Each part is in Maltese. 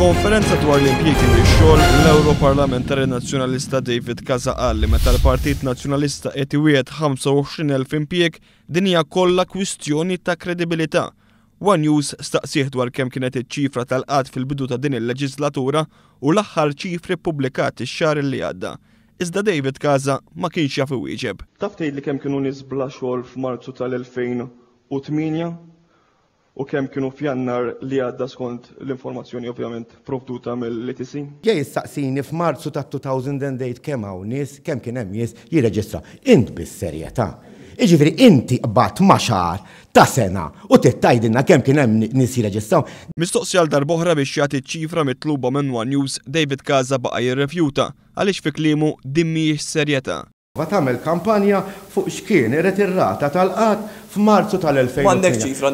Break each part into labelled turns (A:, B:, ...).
A: Fil-konferenza dwar l-impjiegi u x-xogħol, l-Europarlamentari Nazzjonalista David Casa qal li meta l-Partit Nazzjonalista qed iwiegħed 25,000 impjieg din hija kollha kwistjoni ta' kredibilità. One News staqsih dwar kemm kienet iċ-ċifra tal-qatt fil-bidu ta' din il-leġislatura u l-aħħar ċifri ppubblikati x-xahar li għadda. Iżda David Casa ma kienx jaf iwieġeb. Taf tgħidli kemm kienu nies bla xogħol f'Marzu tal-2008 u kemm kienu f'Jannar li għadda skont l-informazzjoni ovvjament provduta mill-ITC?
B: Ġej issaqsini f'Marzu tat-2008 kemm hawn nies, kemm kien hemm nies jirreġistra. Int bis-serjetà. Jiġifieri inti qbad ma' xahar ta' sena u tgħidilna kemm kien hemm nies jirreġistraw.
A: Mistoqsija għal darb'oħra biex jagħti ċifra mitluba minn One News, David Casa baqa' jirrifjuta għaliex fi kliemu din mhijiex serjetà.
B: Va tagħmel kampanja fuq x'kien irid ir-rata tal-qatt f'Marzu tal-2000.
C: M'għandek ċifra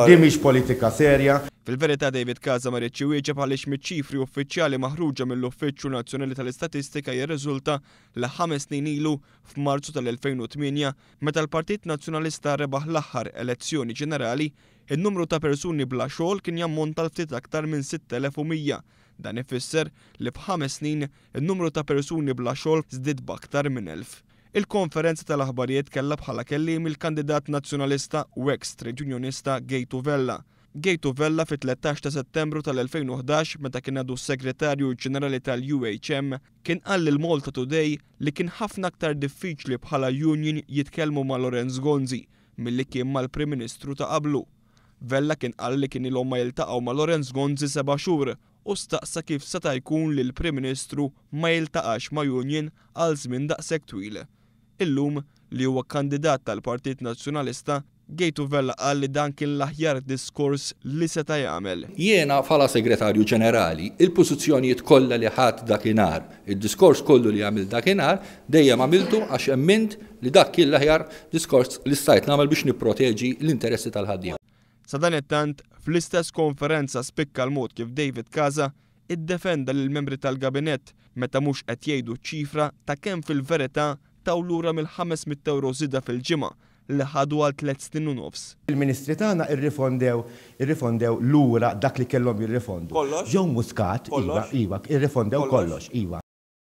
B: Dimix politika serja.
A: Fil-verità David Casa ma rridx iwieġeb għaliex miċ-ċifri uffiċjali maħruġa mill-Uffiċċju Nazzjonali tal-Istatistika jirriżulta li 5 snin ilu f'Marzu tal-2008 meta l-Partit Nazzjonalista rebaħ l-aħħar elezzjoni ġenerali, in-numru ta' persuni bla xogħol kien jammonta l-ftit aktar minn 6,100. Dan ifisser li f'5 snin in-numru ta' persuni bla xogħol żdied b'aktar minn 1,000. Il-konferenza tal-aħbarijiet kellha bħala kelliem il-kandidat nazzjonalista u ex-trade unionista Gejtu Vella. Gejtu Vella fit-13 ta' Settembru tal-2011 meta kien għadu s-Segretarju Ġenerali tal-UHM kien qal lil Malta Today li kien ħafna aktar diffiċli bħala union jitkellmu ma' Lorenz Gonzi milli kien mal-Prim Ministru ta' qablu. Vella kien qal li kien ilhom ma jiltaqgħu ma' Lorenz Gonzi 7 xhur u staqsa kif seta' jkun li l-Prim Ministru ma jiltaqax ma' union għal żmien daqshekk twil. Illum li huwa kandidat tal-Partit Nazzjonalista, Gejtu Vella qal li dan kien l-aħjar diskors li seta' jagħmel.
C: Jiena bħala Segretarju Ġenerali, il-pożizzjonijiet kollha li ħadd dakinhar, id-diskors kollu li għamil dakinhar, dejjem għamiltu għax emmint li dak kien l-aħjar diskors li stajt nagħmel biex nipproteġi l-interessi tal-ħaddiem.
A: Sa dan it-tant, fl-istess konferenza spikka l-mod kif David Casa iddefenda lill membri tal-Gabinett meta mhux qed jgħidu ċifra ta' kemm fil-verità taw lura mill-500 € żieda fil-ġimgħa li ħadu għal 3 snin u nofs.
B: Il-Ministri tagħna irrifondew lura dak li kellhom jirrifondu.
C: Kollox?
B: Ġew Muscat, iva, irrifondew kollox, iva.